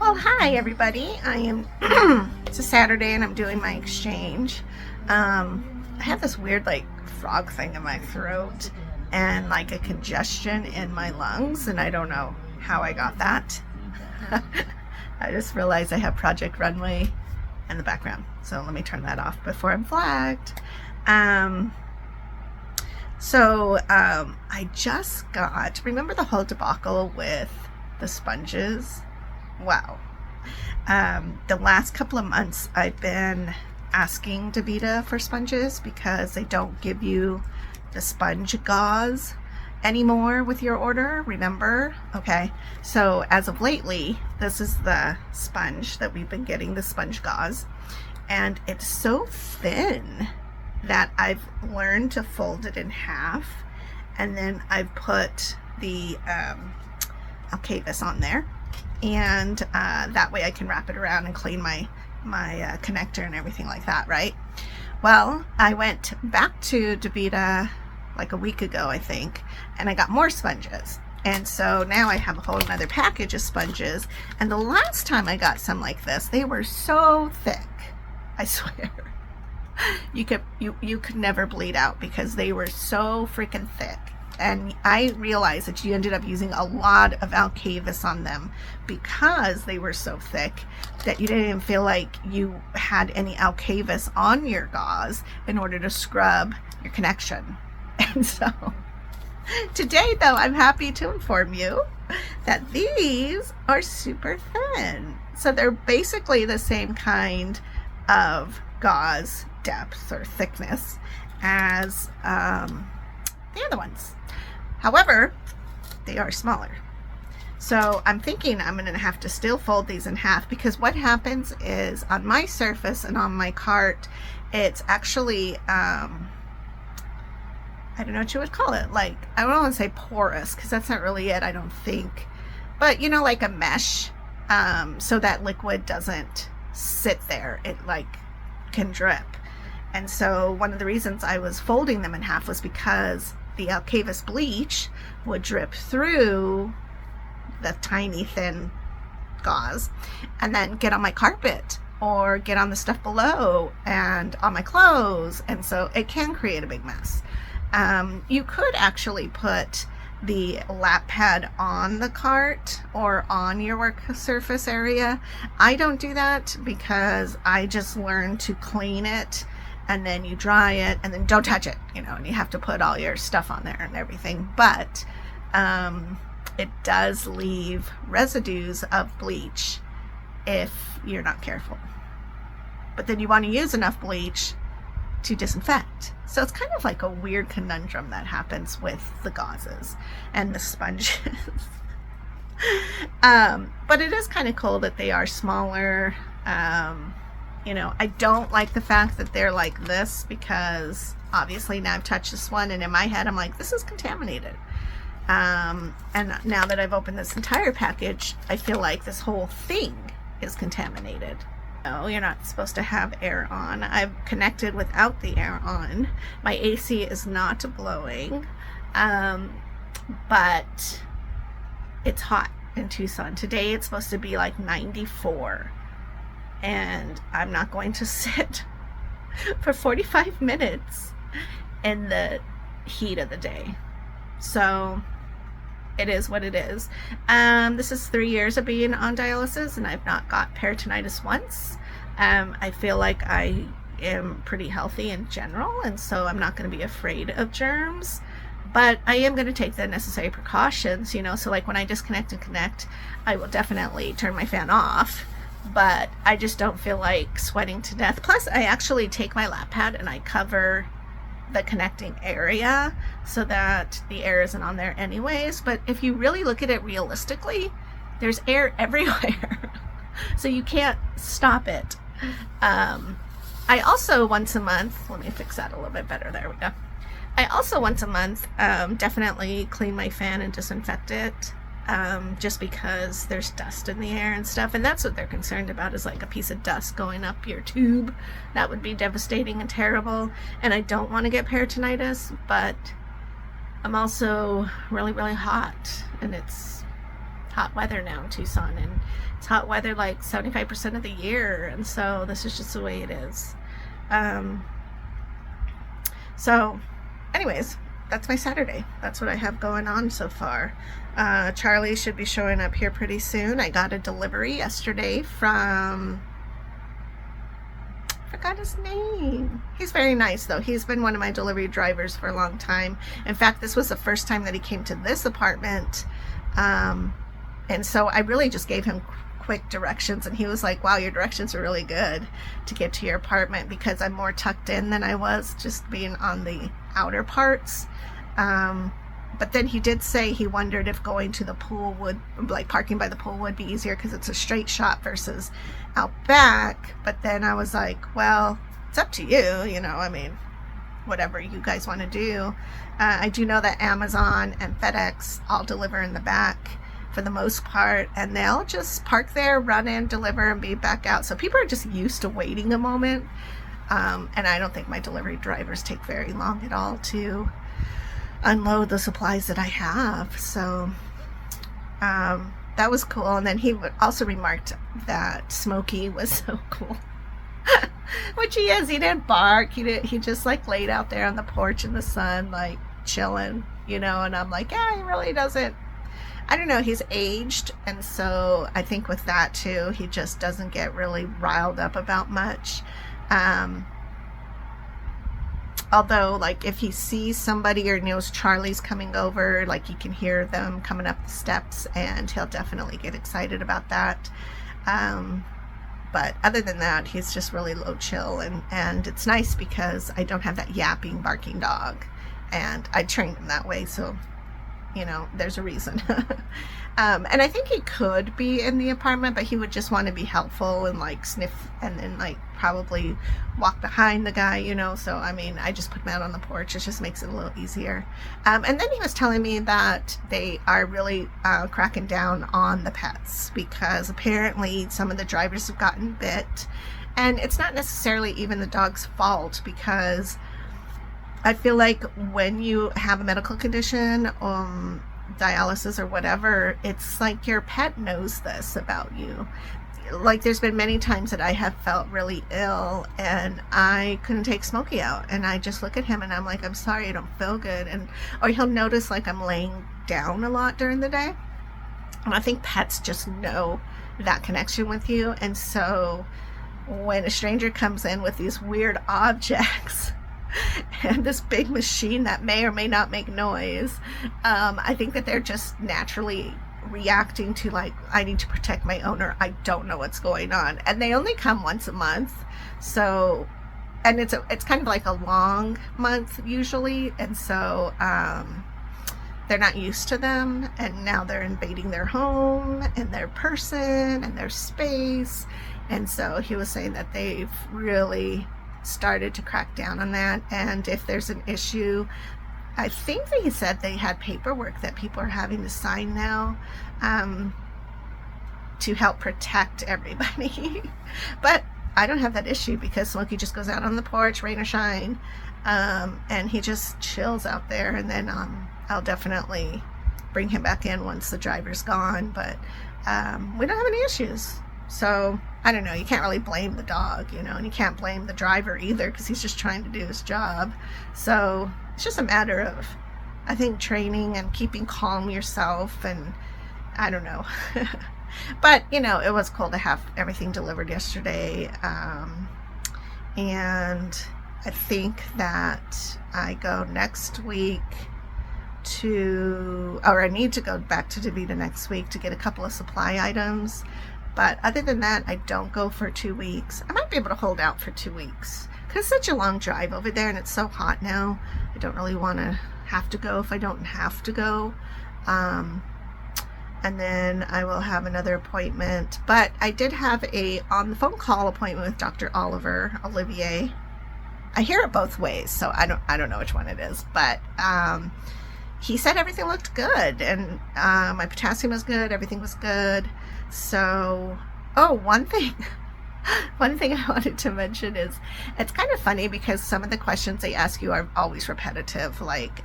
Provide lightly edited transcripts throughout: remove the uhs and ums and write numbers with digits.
Well, hi everybody. It's a Saturday and I'm doing my exchange. I have this weird like frog thing in my throat and like a congestion in my lungs, and I don't know how I got that. I just realized I have Project Runway in the background, so let me turn that off before I'm flagged. I just remember the whole debacle with the sponges? Wow. The last couple of months I've been asking DaVita for sponges because they don't give you the sponge gauze anymore with your order, remember? Okay, so as of lately, this is the sponge that we've been getting, the sponge gauze, and it's so thin that I've learned to fold it in half, and then I've put the GAUZES on there, and that way I can wrap it around and clean my connector and everything like that, right? Well, I went back to DaVita like a week ago, I think, and I got more sponges, and so now I have a whole another package of sponges. And the last time I got some like this, they were so thick, I swear. You could never bleed out because they were so freaking thick. And I realized that you ended up using a lot of GAUZES on them because they were so thick that you didn't even feel like you had any GAUZES on your gauze in order to scrub your connection. And so today, though, I'm happy to inform you that these are super thin. So they're basically the same kind of gauze depth or thickness as the other ones. However, they are smaller. So I'm thinking I'm going to have to still fold these in half, because what happens is on my surface and on my cart, it's actually, I don't know what you would call it. Like, I don't want to say porous, because that's not really it, I don't think. But, you know, like a mesh, so that liquid doesn't sit there. It like can drip. And so one of the reasons I was folding them in half was because the GAUZES bleach would drip through the tiny thin gauze and then get on my carpet or get on the stuff below and on my clothes, and so it can create a big mess. You could actually put the lap pad on the cart or on your work surface area. I don't do that because I just learned to clean it and then you dry it and then don't touch it, you know, and you have to put all your stuff on there and everything. But it does leave residues of bleach if you're not careful. But then you want to use enough bleach to disinfect. So it's kind of like a weird conundrum that happens with the gauzes and the sponges. But it is kind of cool that they are smaller. You know, I don't like the fact that they're like this, because obviously now I've touched this one and in my head I'm like, this is contaminated. And now that I've opened this entire package, I feel like this whole thing is contaminated. No, you're not supposed to have air on. I've connected without the air on. My AC is not blowing, but it's hot in Tucson. Today it's supposed to be like 94. And I'm not going to sit for 45 minutes in the heat of the day. So it is what it is. This is 3 years of being on dialysis and I've not got peritonitis once. I feel like I am pretty healthy in general, and so I'm not going to be afraid of germs. But I am going to take the necessary precautions, you know, so like when I disconnect and connect, I will definitely turn my fan off. But I just don't feel like sweating to death. Plus, I actually take my lap pad and I cover the connecting area so that the air isn't on there anyways. But if you really look at it realistically, there's air everywhere. So you can't stop it. I also once a month, let me fix that a little bit better. There we go. I also once a month definitely clean my fan and disinfect it. Just because there's dust in the air and stuff, and that's what they're concerned about, is like a piece of dust going up your tube. That would be devastating and terrible, and I don't want to get peritonitis, but I'm also really hot, and it's hot weather now in Tucson, and it's hot weather like 75% of the year, and so this is just the way it is. So anyways, that's my Saturday. That's what I have going on so far. Charlie should be showing up here pretty soon. I got a delivery yesterday from, I forgot his name. He's very nice though. He's been one of my delivery drivers for a long time. In fact, this was the first time that he came to this apartment. And so I really just gave him quick directions, and he was like, wow, your directions are really good to get to your apartment, because I'm more tucked in than I was just being on the outer parts. But then he did say he wondered if going to the pool would, like parking by the pool, would be easier because it's a straight shot versus out back. But then I was like, well, it's up to you, you know, I mean, whatever you guys want to do. I do know that Amazon and FedEx all deliver in the back for the most part, and they'll just park there, run in, deliver, and be back out. So people are just used to waiting a moment. And I don't think my delivery drivers take very long at all to unload the supplies that I have. So that was cool. And then he also remarked that Smokey was so cool. Which he is. He didn't bark. He just like laid out there on the porch in the sun, like chilling, you know. And I'm like, yeah, he really doesn't, I don't know, he's aged, and so I think with that too, he just doesn't get really riled up about much. Although, like, if he sees somebody or knows Charlie's coming over, like, he can hear them coming up the steps, and he'll definitely get excited about that. But other than that, he's just really low chill, and it's nice because I don't have that yapping, barking dog, and I trained him that way, so you know, there's a reason. And I think he could be in the apartment, but he would just want to be helpful and like sniff and then like probably walk behind the guy, you know. So I mean, I just put him out on the porch. It just makes it a little easier. And then he was telling me that they are really cracking down on the pets, because apparently some of the drivers have gotten bit, and it's not necessarily even the dog's fault, because I feel like when you have a medical condition, dialysis or whatever, it's like your pet knows this about you. Like, there's been many times that I have felt really ill and I couldn't take Smokey out, and I just look at him and I'm like, I'm sorry, I don't feel good. Or he'll notice like I'm laying down a lot during the day. And I think pets just know that connection with you. And so when a stranger comes in with these weird objects and this big machine that may or may not make noise, I think that they're just naturally reacting to like, I need to protect my owner, I don't know what's going on. And they only come once a month, so, and it's kind of like a long month usually, and so they're not used to them, and now they're invading their home and their person and their space. And so he was saying that they've really started to crack down on that, and if there's an issue, I think that he said they had paperwork that people are having to sign now to help protect everybody. But I don't have that issue because Smokey just goes out on the porch, rain or shine, and he just chills out there, and then I'll definitely bring him back in once the driver's gone. But we don't have any issues. So I don't know, you can't really blame the dog, you know, and you can't blame the driver either, because he's just trying to do his job. So it's just a matter of, I think, training and keeping calm yourself, and I don't know. But, you know, it was cool to have everything delivered yesterday. And I think that I go next week I need to go back to DaVita next week to get a couple of supply items. But other than that, I don't go for 2 weeks. I might be able to hold out for 2 weeks, because it's such a long drive over there and it's so hot now. I don't really want to have to go if I don't have to go. And then I will have another appointment. But I did have a on the phone call appointment with Dr. Olivier. I hear it both ways, so I don't know which one it is. But he said everything looked good, and my potassium was good, everything was good. So, one thing I wanted to mention is, it's kind of funny because some of the questions they ask you are always repetitive, like,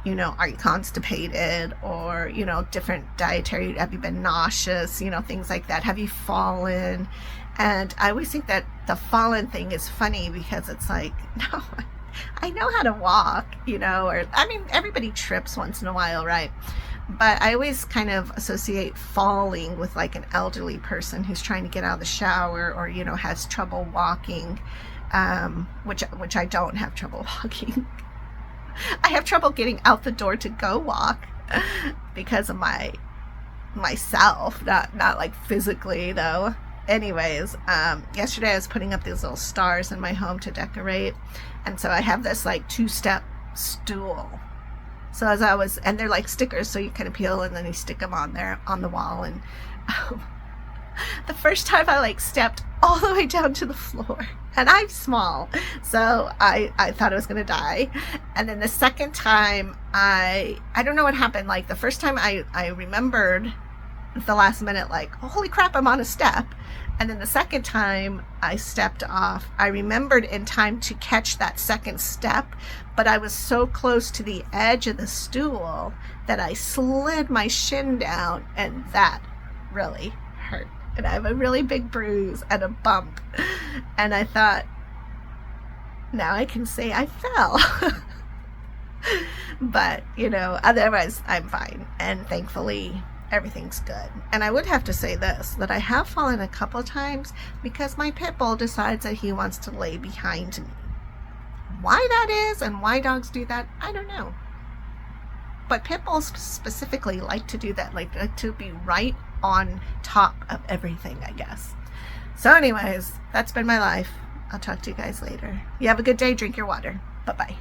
you know, are you constipated, or, you know, different dietary, have you been nauseous, you know, things like that. Have you fallen? And I always think that the fallen thing is funny because it's like, no, I know how to walk, you know, or, I mean, everybody trips once in a while, right? But I always kind of associate falling with like an elderly person who's trying to get out of the shower, or, you know, has trouble walking, which I don't have trouble walking. I have trouble getting out the door to go walk because of myself, not like physically though. Anyways, yesterday I was putting up these little stars in my home to decorate, and so I have this like 2-step stool. So as I was, and they're like stickers, so you kind of peel and then you stick them on there on the wall. And the first time I like stepped all the way down to the floor, and I'm small, so I thought I was gonna die. And then the second time, I don't know what happened. Like the first time I remembered at the last minute, like, oh, holy crap, I'm on a step. And then the second time I stepped off, I remembered in time to catch that second step, but I was so close to the edge of the stool that I slid my shin down, and that really hurt. And I have a really big bruise and a bump. And I thought, now I can say I fell. But, you know, otherwise I'm fine. And thankfully, everything's good. And I would have to say this, that I have fallen a couple of times because my pit bull decides that he wants to lay behind me. Why that is and why dogs do that, I don't know. But pit bulls specifically like to do that, like to be right on top of everything, I guess. So anyways, that's been my life. I'll talk to you guys later. You have a good day. Drink your water. Bye-bye.